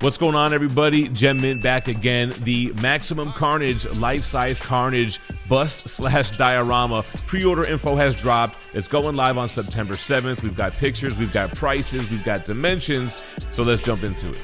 What's going on, everybody? GemMint back again. The Maximum Carnage life-size Carnage bust/diorama pre-order info has dropped. It's going live on September 7th. We've got pictures, we've got prices, we've got dimensions. So let's jump into it.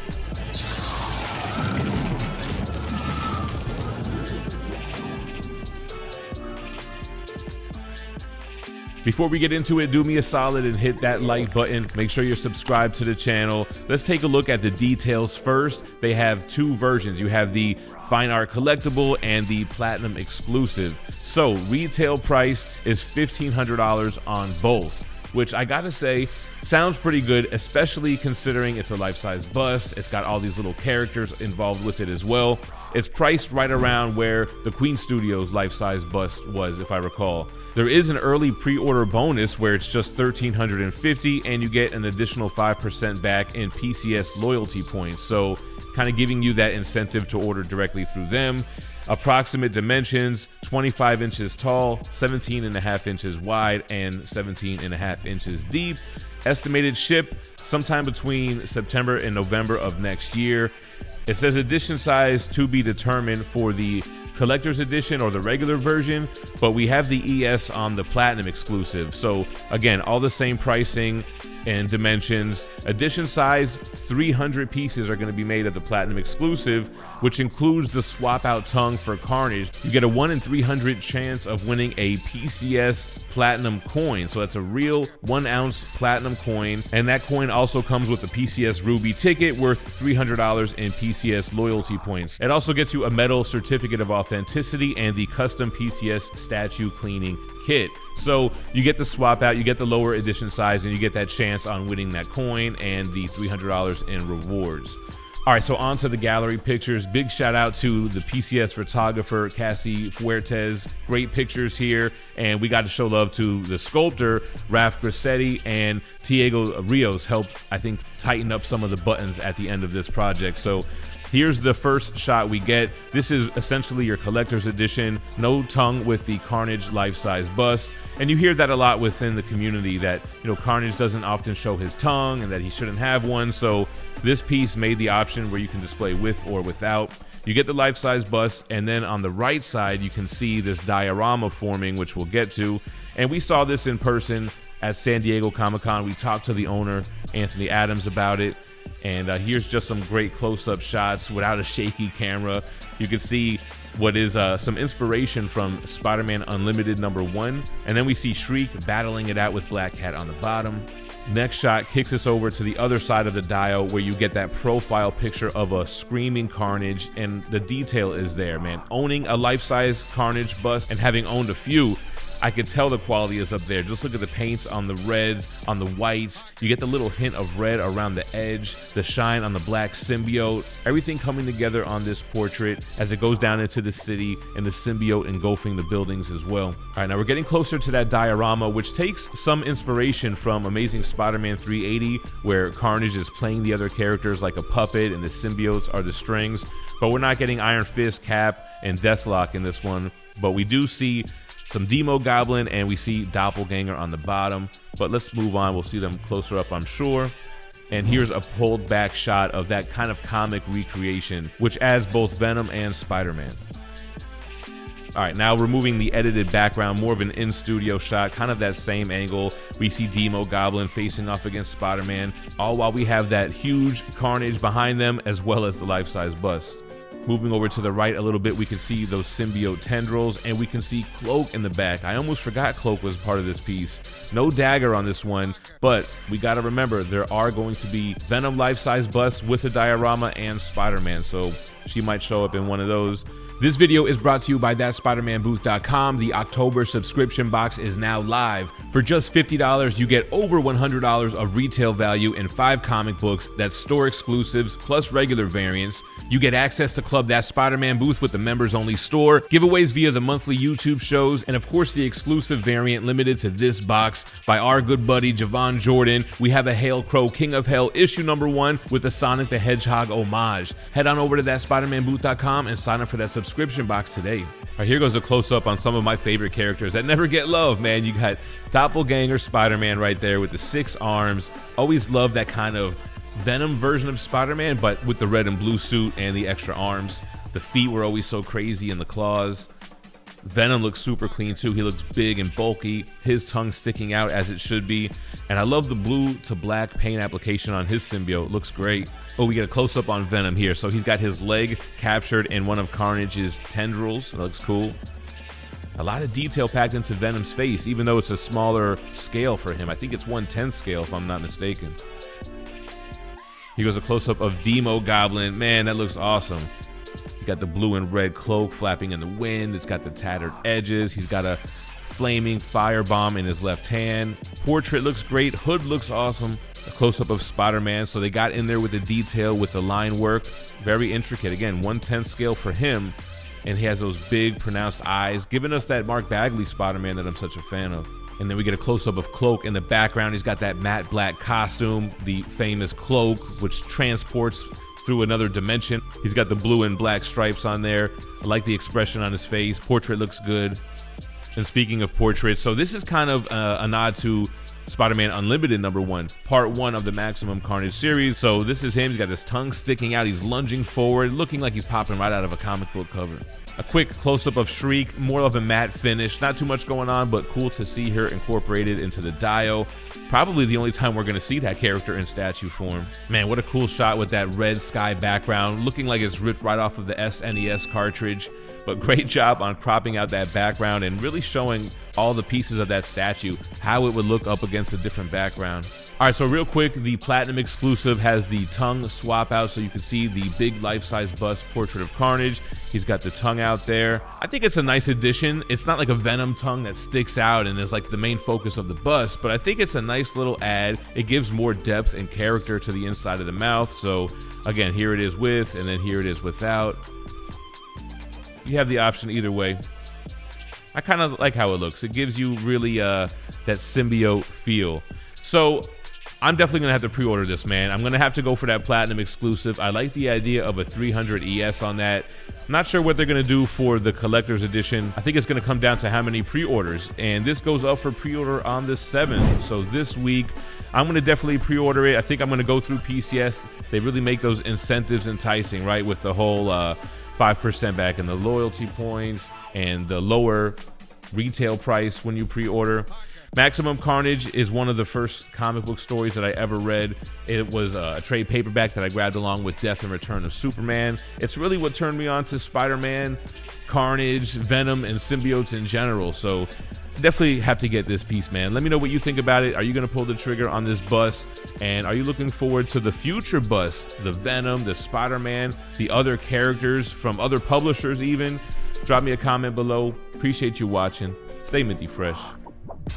Before we get into it, do me a solid and hit that like button. Make sure you're subscribed to the channel. Let's take a look at the details first. They have two versions. You have the Fine Art Collectible and the Platinum Exclusive. So retail price is $1,500 on both, which I gotta say sounds pretty good, especially considering it's a life-size bust. It's got all these little characters involved with it as well. It's priced right around where the Queen Studios life-size bust was, if I recall. There is an early pre-order bonus where it's just $1,350 and you get an additional 5% back in PCS loyalty points. So kind of giving you that incentive to order directly through them. Approximate dimensions: 25 inches tall, 17.5 inches wide, and 17.5 inches deep. Estimated ship sometime between September and November of next year. It says edition size to be determined for the collector's edition or the regular version, but we have the ES on the Platinum Exclusive. So again, all the same pricing and dimensions. Edition size, 300 pieces are going to be made of the Platinum Exclusive, which includes the swap out tongue for Carnage. You get a 1 in 300 chance of winning a PCS Platinum coin. So that's a real 1 ounce Platinum coin. And that coin also comes with a PCS Ruby ticket worth $300 in PCS loyalty points. It also gets you a metal certificate of authenticity and the custom PCS statue cleaning kit. So you get the swap out, you get the lower edition size, and you get that chance on winning that coin and the $300 in rewards. All right, so on to the gallery pictures. Big shout out to the PCS photographer, Cassie Fuertes. Great pictures here. And we got to show love to the sculptor, Raf Grassetti, and Diego Rios helped, I think, tighten up some of the buttons at the end of this project. So here's the first shot we get. This is essentially your collector's edition. No tongue with the Carnage life-size bust. And you hear that a lot within the community that, you know, Carnage doesn't often show his tongue and that he shouldn't have one. So this piece made the option where you can display with or without. You get the life-size bust, and then on the right side, you can see this diorama forming, which we'll get to. And we saw this in person at San Diego Comic-Con. We talked to the owner, Anthony Adams, about it. And here's just some great close-up shots without a shaky camera. You can see what is some inspiration from Spider-Man Unlimited #1. And then we see Shriek battling it out with Black Cat on the bottom. Next shot kicks us over to the other side of the dio where you get that profile picture of a screaming Carnage, and the detail is there, man. Owning a life-size Carnage bust and having owned a few, I could tell the quality is up there. Just look at the paints on the reds, on the whites. You get the little hint of red around the edge, the shine on the black symbiote. Everything coming together on this portrait as it goes down into the city and the symbiote engulfing the buildings as well. All right, now we're getting closer to that diorama, which takes some inspiration from Amazing Spider-Man 380, where Carnage is playing the other characters like a puppet and the symbiotes are the strings. But we're not getting Iron Fist, Cap, and Deathlock in this one. But we do see some Demo Goblin, and we see Doppelganger on the bottom. But let's move on. We'll see them closer up, I'm sure. And here's a pulled back shot of that kind of comic recreation, which adds both Venom and Spider-Man. All right, now removing the edited background, more of an in-studio shot, kind of that same angle. We see Demo Goblin facing off against Spider-Man, all while we have that huge Carnage behind them, as well as the life-size bust. Moving over to the right a little bit, we can see those symbiote tendrils, and we can see Cloak in the back. I almost forgot Cloak was part of this piece. No dagger on this one, but we got to remember there are going to be Venom life-size busts with a diorama and Spider-Man, so she might show up in one of those. This video is brought to you by THATSPIDERMANBOOTH.com. The October subscription box is now live. For just $50, you get over $100 of retail value and 5 comic books, that's store exclusives plus regular variants. You get access to Club That Spider-Man booth with the members-only store, giveaways via the monthly YouTube shows, and of course the exclusive variant limited to this box by our good buddy Javon Jordan. We have a Hail Crow King of Hell issue #1 with a Sonic the Hedgehog homage. Head on over to THATSPIDERMANBOOTH.com and sign up for that subscription box today. All right, here goes a close-up on some of my favorite characters that never get love, man. You got Doppelganger Spider-Man right there with the 6 arms. Always love that kind of Venom version of Spider-Man, but with the red and blue suit and the extra arms. The feet were always so crazy, and the claws. Venom looks super clean too. He looks big and bulky, his tongue sticking out as it should be. And I love the blue to black paint application on his symbiote. Looks great. Oh, we get a close-up on Venom here. So he's got his leg captured in one of Carnage's tendrils. That looks cool. A lot of detail packed into Venom's face, even though it's a smaller scale for him. I think it's 1/10 scale if I'm not mistaken. Here goes a close-up of Demo Goblin. Man, that looks awesome. He got the blue and red cloak flapping in the wind. It's got the tattered edges. He's got a flaming firebomb in his left hand. Portrait looks great. Hood looks awesome. A close-up of Spider-Man. So they got in there with the detail, with the line work. Very intricate. Again, 1/10 scale for him. And he has those big, pronounced eyes, giving us that Mark Bagley Spider-Man that I'm such a fan of. And then we get a close-up of Cloak in the background. He's got that matte black costume, the famous cloak, which transports through another dimension. He's got the blue and black stripes on there. I like the expression on his face. Portrait looks good. And speaking of portraits, so this is kind of a nod to Spider-Man Unlimited #1, part 1 of the Maximum Carnage series. So this is him. He's got his tongue sticking out. He's lunging forward, looking like he's popping right out of a comic book cover. A quick close-up of Shriek, more of a matte finish. Not too much going on, but cool to see her incorporated into the Dio. Probably the only time we're going to see that character in statue form. Man, what a cool shot with that red sky background, looking like it's ripped right off of the SNES cartridge. But great job on cropping out that background and really showing all the pieces of that statue, how it would look up against a different background. All right, so real quick, the Platinum exclusive has the tongue swap out, so you can see the big life-size bust portrait of Carnage. He's got the tongue out there. I think it's a nice addition. It's not like a Venom tongue that sticks out and is like the main focus of the bust, but I think it's a nice little add. It gives more depth and character to the inside of the mouth. So again, here it is with, and then here it is without. You have the option either way. I kind of like how it looks. It gives you really that symbiote feel. So I'm definitely going to have to pre-order this, man. I'm going to have to go for that Platinum exclusive. I like the idea of a 300 ES on that. I'm not sure what they're going to do for the collector's edition. I think it's going to come down to how many pre-orders. And this goes up for pre-order on the 7th. So this week, I'm going to definitely pre-order it. I think I'm going to go through PCS. They really make those incentives enticing, right? With the whole 5% back in the loyalty points and the lower retail price when you pre-order. Maximum Carnage is one of the first comic book stories that I ever read. It was a trade paperback that I grabbed along with Death and Return of Superman. It's really what turned me on to Spider-Man, Carnage, Venom, and symbiotes in general. So definitely have to get this piece, man. Let me know what you think about it. Are you going to pull the trigger on this bust? And are you looking forward to the future busts? The Venom, the Spider-Man, the other characters from other publishers even? Drop me a comment below. Appreciate you watching. Stay minty fresh.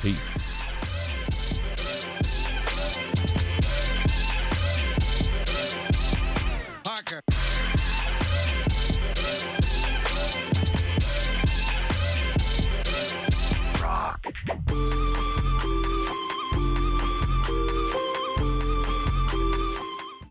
Peace.